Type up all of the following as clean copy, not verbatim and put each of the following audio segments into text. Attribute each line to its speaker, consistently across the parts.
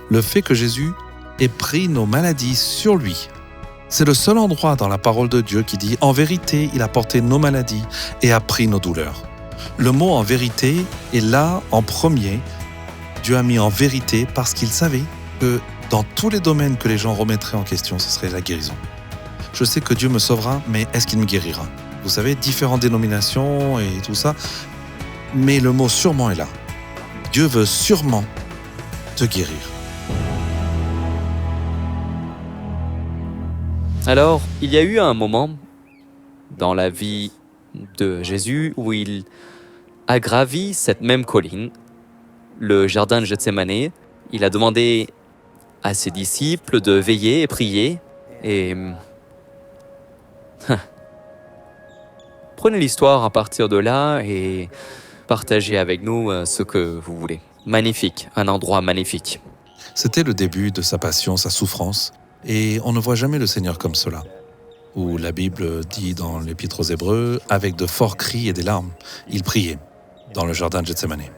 Speaker 1: le fait que Jésus ait pris nos maladies sur lui. C'est le seul endroit dans la parole de Dieu qui dit « En vérité, il a porté nos maladies et a pris nos douleurs ». Le mot « en vérité » est là en premier. Dieu a mis « en vérité » parce qu'il savait que dans tous les domaines que les gens remettraient en question, ce serait la guérison. Je sais que Dieu me sauvera, mais est-ce qu'il me guérira ? Vous savez, différentes dénominations et tout ça, mais le mot « sûrement » est là. Dieu veut sûrement te guérir.
Speaker 2: Alors, il y a eu un moment dans la vie de Jésus où il a gravi cette même colline, le jardin de Gethsémanée. Il a demandé à ses disciples de veiller et prier. Et prenez l'histoire à partir de là et partagez avec nous ce que vous voulez. Magnifique, un endroit magnifique.
Speaker 1: C'était le début de sa passion, sa souffrance. Et on ne voit jamais le Seigneur comme cela. Où la Bible dit dans l'Épître aux Hébreux, avec de forts cris et des larmes, il priait dans le jardin de Gethsémanée.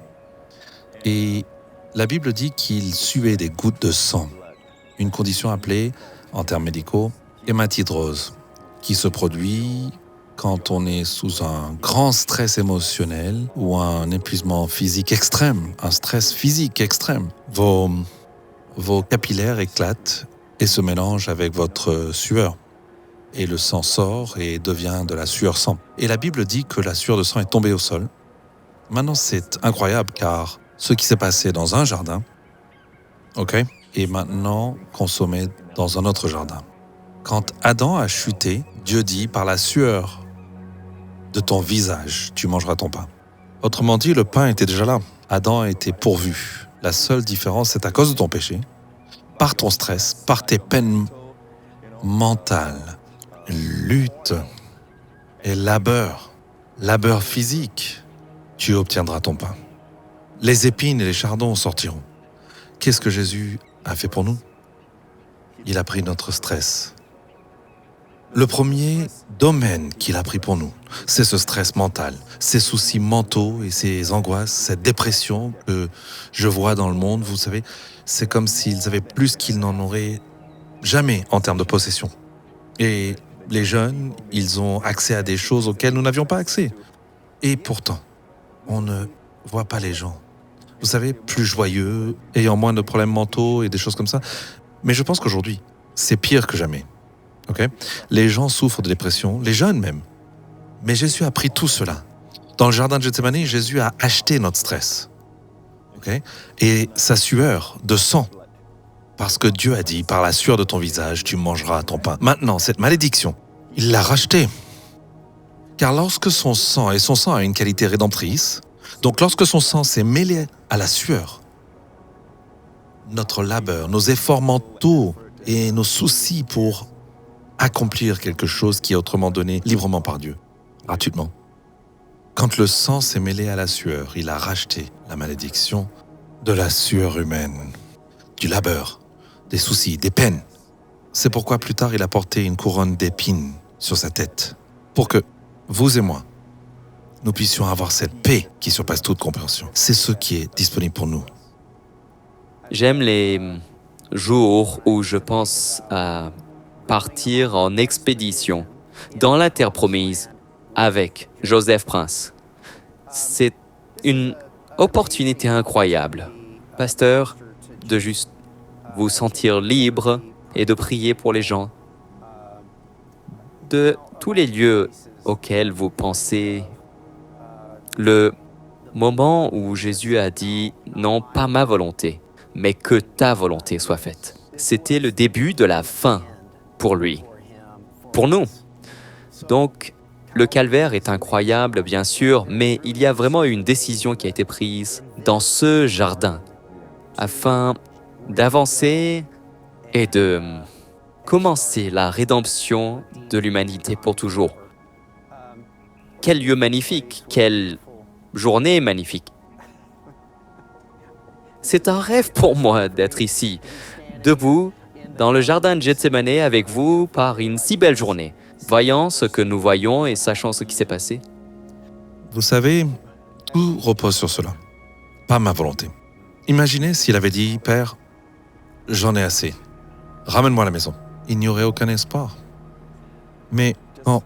Speaker 1: Et la Bible dit qu'il suait des gouttes de sang, une condition appelée, en termes médicaux, hématidrose, qui se produit quand on est sous un grand stress émotionnel ou un épuisement physique extrême, un stress physique extrême. Vos capillaires éclatent et se mélangent avec votre sueur. Et le sang sort et devient de la sueur sang. Et la Bible dit que la sueur de sang est tombée au sol. Maintenant, c'est incroyable car ce qui s'est passé dans un jardin, est maintenant consommé dans un autre jardin. Quand Adam a chuté, Dieu dit, par la sueur de ton visage, tu mangeras ton pain. Autrement dit, le pain était déjà là. Adam a été pourvu. La seule différence, c'est à cause de ton péché, par ton stress, par tes peines mentales, lutte et labeur physique, tu obtiendras ton pain. Les épines et les chardons sortiront. Qu'est-ce que Jésus a fait pour nous ? Il a pris notre stress. Le premier domaine qu'il a pris pour nous, c'est ce stress mental, ces soucis mentaux et ces angoisses, cette dépression que je vois dans le monde, vous savez, c'est comme s'ils avaient plus qu'ils n'en auraient jamais en termes de possession. Et les jeunes, ils ont accès à des choses auxquelles nous n'avions pas accès. Et pourtant, on ne voit pas les gens. Vous savez, plus joyeux, ayant moins de problèmes mentaux et des choses comme ça. Mais je pense qu'aujourd'hui, c'est pire que jamais. Les gens souffrent de dépression, les jeunes même. Mais Jésus a pris tout cela. Dans le jardin de Gethsémanée, Jésus a acheté notre stress. Et sa sueur de sang. Parce que Dieu a dit, par la sueur de ton visage, tu mangeras ton pain. Maintenant, cette malédiction, il l'a rachetée. Car lorsque son sang a une qualité rédemptrice, donc lorsque son sang s'est mêlé à la sueur, notre labeur, nos efforts mentaux et nos soucis pour accomplir quelque chose qui est autrement donné librement par Dieu, gratuitement. Quand le sang s'est mêlé à la sueur, il a racheté la malédiction de la sueur humaine, du labeur, des soucis, des peines. C'est pourquoi plus tard il a porté une couronne d'épines sur sa tête, pour que vous et moi, nous puissions avoir cette paix qui surpasse toute compréhension. C'est ce qui est disponible pour nous.
Speaker 2: J'aime les jours où je pense à partir en expédition dans la terre promise avec Joseph Prince. C'est une opportunité incroyable, pasteur, de juste vous sentir libre et de prier pour les gens. De tous les lieux auxquels vous pensez, le moment où Jésus a dit « Non, pas ma volonté, mais que ta volonté soit faite », c'était le début de la fin pour lui, pour nous. Donc, le calvaire est incroyable, bien sûr, mais il y a vraiment une décision qui a été prise dans ce jardin afin d'avancer et de commencer la rédemption de l'humanité pour toujours. Quel lieu magnifique, quelle journée magnifique. C'est un rêve pour moi d'être ici, debout, dans le jardin de Gethsémanée avec vous par une si belle journée, voyant ce que nous voyons et sachant ce qui s'est passé.
Speaker 1: Vous savez, tout repose sur cela. Pas ma volonté. Imaginez s'il avait dit, Père, j'en ai assez. Ramène-moi à la maison. Il n'y aurait aucun espoir. Mais quand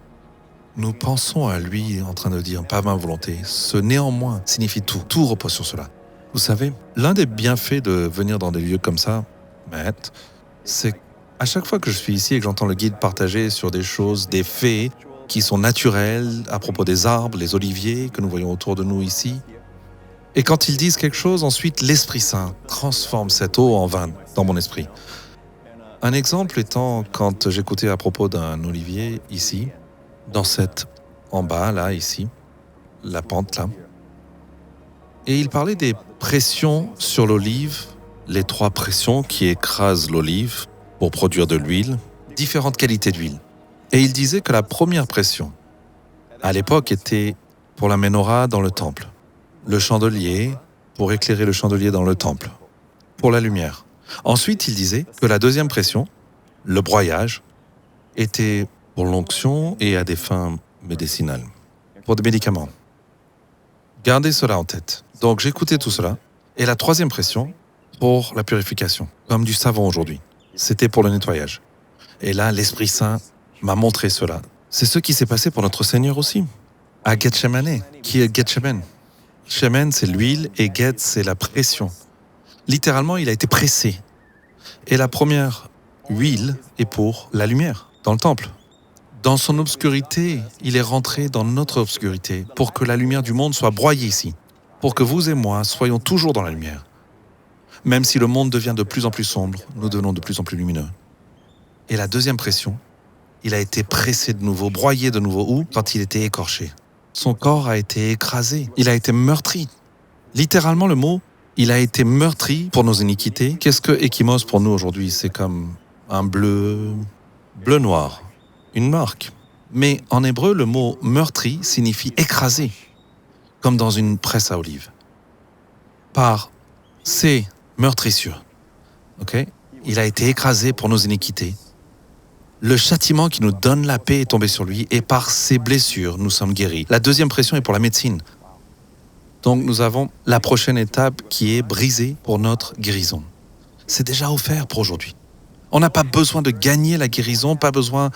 Speaker 1: nous pensons à lui en train de dire « pas ma volonté », ce néanmoins signifie tout. Tout repose sur cela. Vous savez, l'un des bienfaits de venir dans des lieux comme ça, Matt, c'est à chaque fois que je suis ici et que j'entends le guide partager sur des choses, des faits qui sont naturels à propos des arbres, les oliviers que nous voyons autour de nous ici, et quand ils disent quelque chose, ensuite l'Esprit Saint transforme cette eau en vin dans mon esprit. Un exemple étant quand j'écoutais à propos d'un olivier ici, en bas, là, ici, la pente là, et il parlait des pressions sur l'olive, les 3 pressions qui écrasent l'olive pour produire de l'huile, différentes qualités d'huile. Et il disait que la première pression, à l'époque, était pour la menorah dans le temple, le chandelier pour éclairer le chandelier dans le temple, pour la lumière. Ensuite, il disait que la deuxième pression, le broyage, était pour l'onction et à des fins médicinales, pour des médicaments. Gardez cela en tête. Donc j'écoutais tout cela. Et la troisième pression, pour la purification, comme du savon aujourd'hui. C'était pour le nettoyage. Et là, l'Esprit Saint m'a montré cela. C'est ce qui s'est passé pour notre Seigneur aussi, à Gethsemane. Qui est Gethsemane? Shemen, c'est l'huile, et Geth, c'est la pression. Littéralement, il a été pressé. Et la première huile est pour la lumière, dans le temple. Dans son obscurité, il est rentré dans notre obscurité pour que la lumière du monde soit broyée ici, pour que vous et moi soyons toujours dans la lumière. Même si le monde devient de plus en plus sombre, nous devenons de plus en plus lumineux. Et la deuxième pression, il a été pressé de nouveau, broyé de nouveau, où? Quand il était écorché. Son corps a été écrasé, il a été meurtri. Littéralement, le mot, il a été meurtri pour nos iniquités. Qu'est-ce que ekymos pour nous aujourd'hui? C'est comme un bleu-noir, une marque. Mais en hébreu, le mot meurtri signifie écrasé, comme dans une presse à olives. Par ses meurtrissures. Okay? Il a été écrasé pour nos iniquités. Le châtiment qui nous donne la paix est tombé sur lui, et par ses blessures, nous sommes guéris. La deuxième pression est pour la médecine. Donc nous avons la prochaine étape qui est brisée pour notre guérison. C'est déjà offert pour aujourd'hui. On n'a pas besoin de gagner la guérison, pas besoin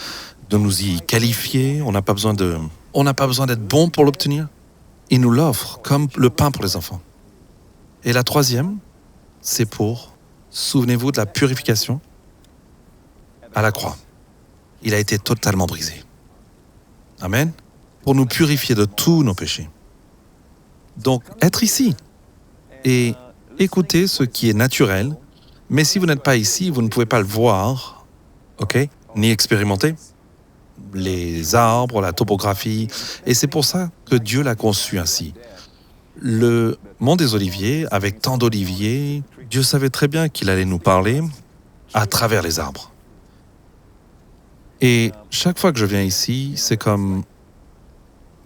Speaker 1: de nous y qualifier, on n'a pas besoin d'être bon pour l'obtenir. Il nous l'offre comme le pain pour les enfants. Et la troisième, c'est pour, souvenez-vous de la purification à la croix. Il a été totalement brisé. Amen. Pour nous purifier de tous nos péchés. Donc, être ici et écouter ce qui est naturel, mais si vous n'êtes pas ici, vous ne pouvez pas le voir, ok, ni expérimenter les arbres, la topographie, et c'est pour ça que Dieu l'a conçu ainsi. Le mont des Oliviers, avec tant d'oliviers, Dieu savait très bien qu'il allait nous parler à travers les arbres. Et chaque fois que je viens ici, c'est comme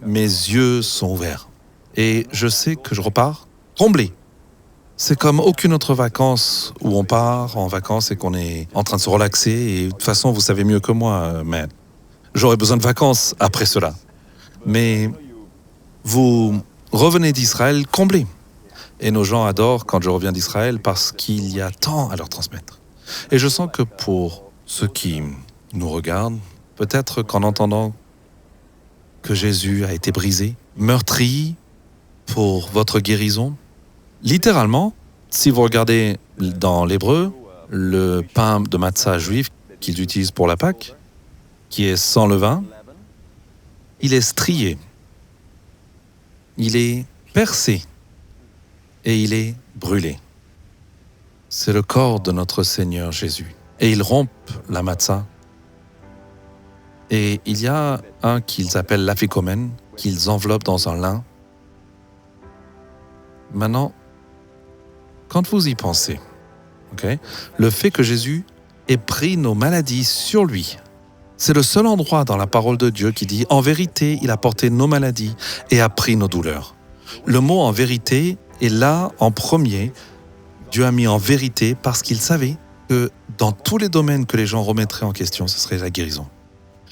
Speaker 1: mes yeux sont ouverts. Et je sais que je repars comblé. C'est comme aucune autre vacance où on part en vacances et qu'on est en train de se relaxer. Et de toute façon, vous savez mieux que moi, mais j'aurais besoin de vacances après cela. Mais vous revenez d'Israël comblé. Et nos gens adorent quand je reviens d'Israël parce qu'il y a tant à leur transmettre. Et je sens que pour ceux qui nous regardent, peut-être qu'en entendant que Jésus a été brisé, meurtri pour votre guérison, littéralement, si vous regardez dans l'hébreu, le pain de matzah juif qu'ils utilisent pour la Pâque, qui est sans levain, il est strié, il est percé et il est brûlé. C'est le corps de notre Seigneur Jésus. Et ils rompent la matzah. Et il y a un qu'ils appellent l'aphikomène, qu'ils enveloppent dans un lin. Maintenant, quand vous y pensez, okay, le fait que Jésus ait pris nos maladies sur lui, c'est le seul endroit dans la parole de Dieu qui dit « En vérité, il a porté nos maladies et a pris nos douleurs ». Le mot « en vérité » est là en premier. Dieu a mis « en vérité » parce qu'il savait que dans tous les domaines que les gens remettraient en question, ce serait la guérison.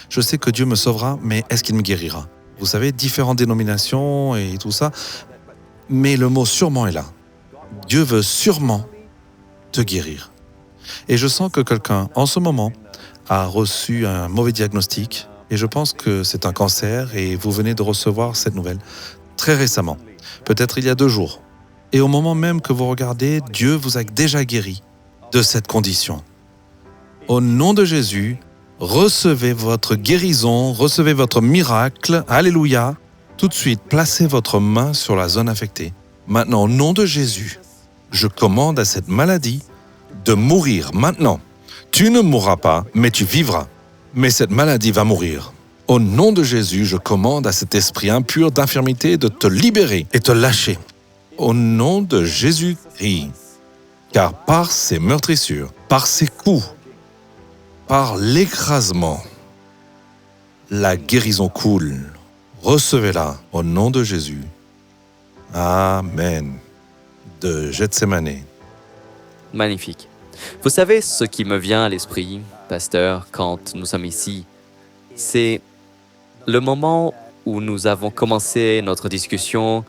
Speaker 1: Je sais que Dieu me sauvera, mais est-ce qu'il me guérira? Vous savez, différentes dénominations et tout ça, mais le mot « sûrement » est là. Dieu veut sûrement te guérir. Et je sens que quelqu'un, en ce moment, a reçu un mauvais diagnostic. Et je pense que c'est un cancer et vous venez de recevoir cette nouvelle très récemment, peut-être il y a 2 jours. Et au moment même que vous regardez, Dieu vous a déjà guéri de cette condition. Au nom de Jésus, recevez votre guérison, recevez votre miracle. Alléluia. Tout de suite, placez votre main sur la zone affectée. Maintenant, au nom de Jésus, je commande à cette maladie de mourir maintenant. Tu ne mourras pas, mais tu vivras. Mais cette maladie va mourir. Au nom de Jésus, je commande à cet esprit impur d'infirmité de te libérer et te lâcher. Au nom de Jésus-Christ, car par ses meurtrissures, par ses coups, par l'écrasement, la guérison coule. Recevez-la au nom de Jésus. Amen. De Gethsémané.
Speaker 2: Magnifique. Vous savez ce qui me vient à l'esprit, pasteur, quand nous sommes ici, c'est le moment où nous avons commencé notre discussion.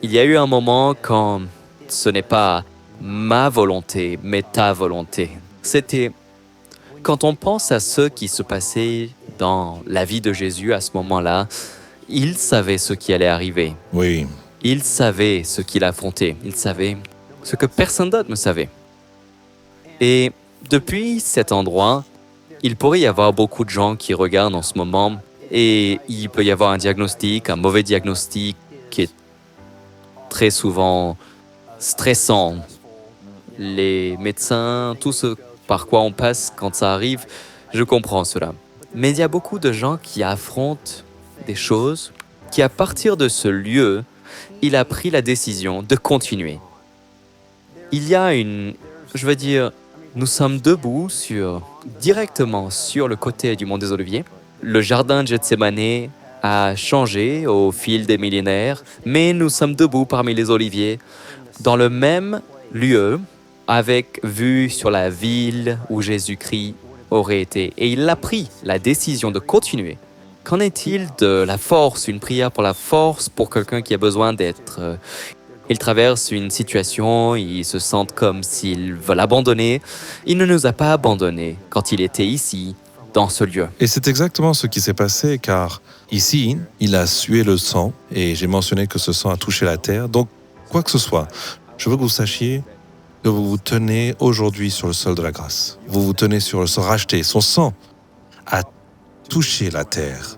Speaker 2: Il y a eu un moment quand ce n'est pas ma volonté, mais ta volonté. C'était quand on pense à ce qui se passait dans la vie de Jésus à ce moment-là, il savait ce qui allait arriver.
Speaker 1: Oui.
Speaker 2: Il savait ce qu'il affrontait. Il savait ce que personne d'autre ne savait. Et depuis cet endroit, il pourrait y avoir beaucoup de gens qui regardent en ce moment et il peut y avoir un diagnostic, un mauvais diagnostic qui est très souvent stressant. Les médecins, tout ce par quoi on passe quand ça arrive, je comprends cela. Mais il y a beaucoup de gens qui affrontent des choses qui, à partir de ce lieu, il a pris la décision de continuer. Il y a nous sommes debout directement sur le côté du Mont des Oliviers. Le jardin de Gethsémané a changé au fil des millénaires, mais nous sommes debout parmi les oliviers, dans le même lieu, avec vue sur la ville où Jésus-Christ aurait été. Et il a pris la décision de continuer. Qu'en est-il de la force, une prière pour la force pour quelqu'un qui a besoin d'être... Il traverse une situation, il se sent comme s'il veut l'abandonner. Il ne nous a pas abandonnés quand il était ici, dans ce lieu.
Speaker 1: Et c'est exactement ce qui s'est passé, car ici, il a sué le sang, et j'ai mentionné que ce sang a touché la terre. Donc, quoi que ce soit, je veux que vous sachiez que vous vous tenez aujourd'hui sur le sol de la grâce. Vous vous tenez sur le sol racheté. Son sang a touché la terre.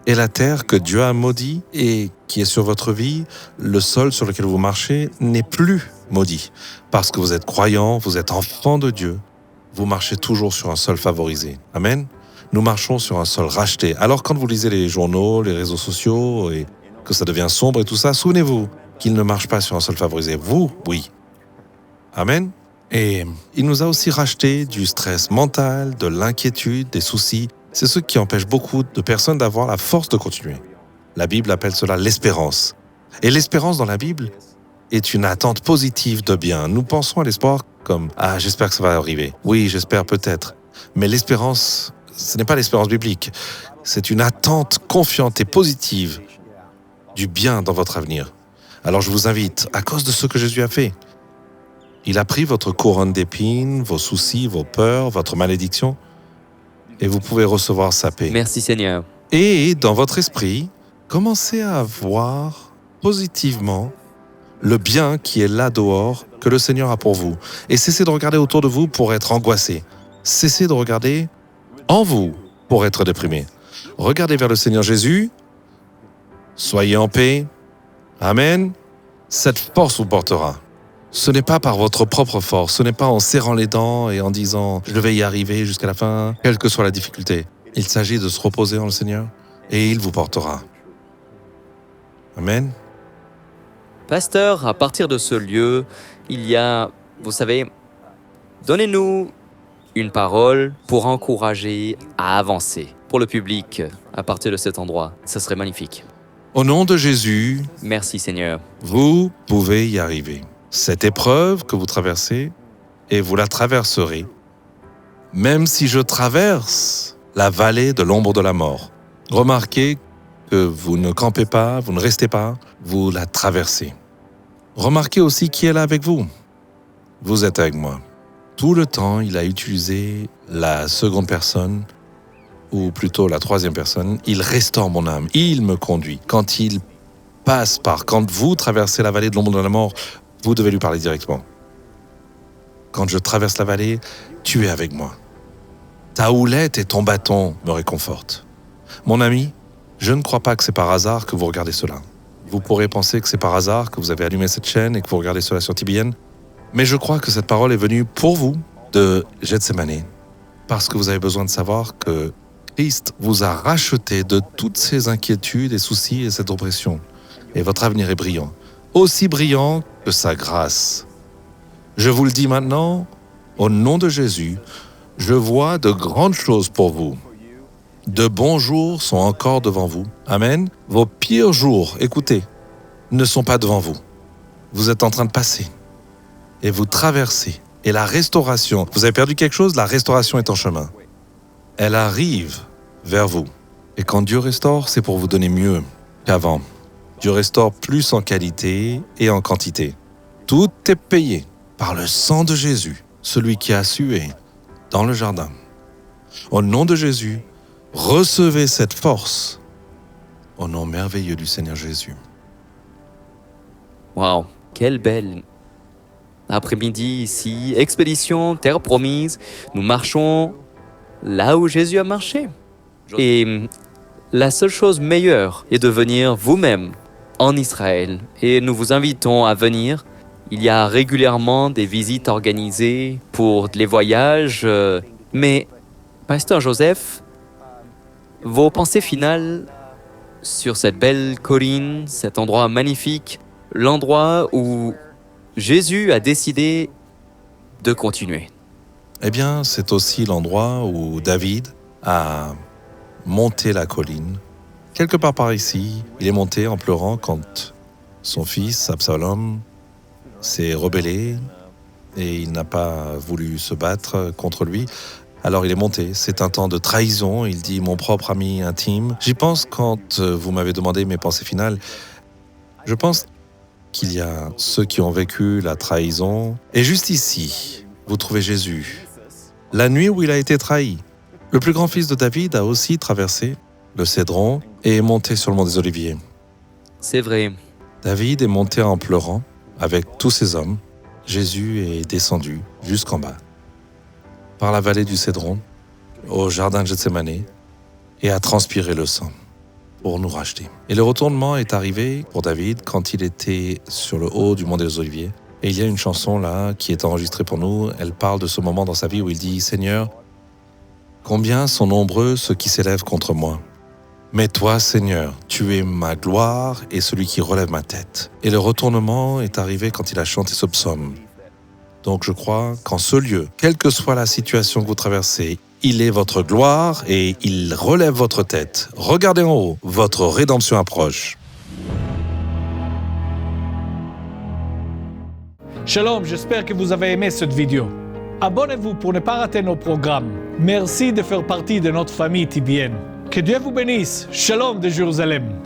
Speaker 1: Et la terre que Dieu a maudit et qui est sur votre vie, le sol sur lequel vous marchez n'est plus maudit. Parce que vous êtes croyant, vous êtes enfant de Dieu, vous marchez toujours sur un sol favorisé. Amen. Nous marchons sur un sol racheté. Alors quand vous lisez les journaux, les réseaux sociaux et que ça devient sombre et tout ça, souvenez-vous qu'il ne marche pas sur un sol favorisé. Vous, oui. Amen. Et il nous a aussi racheté du stress mental, de l'inquiétude, des soucis. C'est ce qui empêche beaucoup de personnes d'avoir la force de continuer. La Bible appelle cela l'espérance. Et l'espérance dans la Bible est une attente positive de bien. Nous pensons à l'espoir comme « Ah, j'espère que ça va arriver. Oui, j'espère peut-être. » Mais l'espérance, ce n'est pas l'espérance biblique. C'est une attente confiante et positive du bien dans votre avenir. Alors je vous invite, à cause de ce que Jésus a fait, il a pris votre couronne d'épines, vos soucis, vos peurs, votre malédiction, et vous pouvez recevoir sa paix.
Speaker 2: Merci Seigneur.
Speaker 1: Et dans votre esprit, commencez à voir positivement le bien qui est là dehors, que le Seigneur a pour vous. Et cessez de regarder autour de vous pour être angoissé. Cessez de regarder en vous pour être déprimé. Regardez vers le Seigneur Jésus. Soyez en paix. Amen. Cette force vous portera. Ce n'est pas par votre propre force, ce n'est pas en serrant les dents et en disant « je vais y arriver jusqu'à la fin », quelle que soit la difficulté. Il s'agit de se reposer en le Seigneur et il vous portera. Amen.
Speaker 2: Pasteur, à partir de ce lieu, il y a, vous savez, donnez-nous une parole pour encourager à avancer pour le public à partir de cet endroit. Ça serait magnifique.
Speaker 1: Au nom de Jésus,
Speaker 2: Merci Seigneur.
Speaker 1: vous pouvez y arriver. Cette épreuve que vous traversez, et vous la traverserez, même si je traverse la vallée de l'ombre de la mort. Remarquez que vous ne campez pas, vous ne restez pas, vous la traversez. Remarquez aussi qui est là avec vous. Vous êtes avec moi. Tout le temps, il a utilisé la seconde personne, ou plutôt la troisième personne. Il restaure mon âme, il me conduit. Quand vous traversez la vallée de l'ombre de la mort, vous devez lui parler directement. Quand je traverse la vallée, tu es avec moi. Ta houlette et ton bâton me réconfortent. Mon ami, je ne crois pas que c'est par hasard que vous regardez cela. Vous pourrez penser que c'est par hasard que vous avez allumé cette chaîne et que vous regardez cela sur TBN, mais je crois que cette parole est venue pour vous de Gethsémane, parce que vous avez besoin de savoir que Christ vous a racheté de toutes ces inquiétudes et soucis et cette oppression. Et votre avenir est brillant, aussi brillant que sa grâce. Je vous le dis maintenant, au nom de Jésus, je vois de grandes choses pour vous. De bons jours sont encore devant vous. Amen. Vos pires jours, écoutez, ne sont pas devant vous. Vous êtes en train de passer et vous traversez. Et la restauration, vous avez perdu quelque chose, la restauration est en chemin. Elle arrive vers vous. Et quand Dieu restaure, c'est pour vous donner mieux qu'avant. Dieu restaure plus en qualité et en quantité. Tout est payé par le sang de Jésus, celui qui a sué dans le jardin. Au nom de Jésus, recevez cette force au nom merveilleux du Seigneur Jésus.
Speaker 2: Waouh, quelle belle après-midi ici, expédition, terre promise. Nous marchons là où Jésus a marché. Et la seule chose meilleure est de venir vous-même en Israël. Et nous vous invitons à venir. Il y a régulièrement des visites organisées pour les voyages. Mais, Pasteur Joseph, vos pensées finales sur cette belle colline, cet endroit magnifique, l'endroit où Jésus a décidé de continuer.
Speaker 1: Eh bien, c'est aussi l'endroit où David a monté la colline. Quelque part par ici, il est monté en pleurant quand son fils, Absalom, s'est rebellé et il n'a pas voulu se battre contre lui. Alors il est monté, c'est un temps de trahison, il dit « mon propre ami intime ». J'y pense quand vous m'avez demandé mes pensées finales. Je pense qu'il y a ceux qui ont vécu la trahison. Et juste ici, vous trouvez Jésus. La nuit où il a été trahi. Le plus grand fils de David a aussi traversé le Cédron et est monté sur le mont des Oliviers.
Speaker 2: C'est vrai.
Speaker 1: David est monté en pleurant avec tous ses hommes. Jésus est descendu jusqu'en bas, par la vallée du Cédron, au jardin de Gethsémane, et a transpiré le sang pour nous racheter. Et le retournement est arrivé pour David quand il était sur le haut du mont des Oliviers. Et il y a une chanson là qui est enregistrée pour nous. Elle parle de ce moment dans sa vie où il dit « Seigneur, combien sont nombreux ceux qui s'élèvent contre moi. Mais toi, Seigneur, tu es ma gloire et celui qui relève ma tête. » Et le retournement est arrivé quand il a chanté ce psaume. Donc je crois qu'en ce lieu, quelle que soit la situation que vous traversez, il est votre gloire et il relève votre tête. Regardez en haut, votre rédemption approche.
Speaker 3: Shalom, j'espère que vous avez aimé cette vidéo. Abonnez-vous pour ne pas rater nos programmes. Merci de faire partie de notre famille TBN. Que Dieu vous bénisse. Shalom de Jérusalem.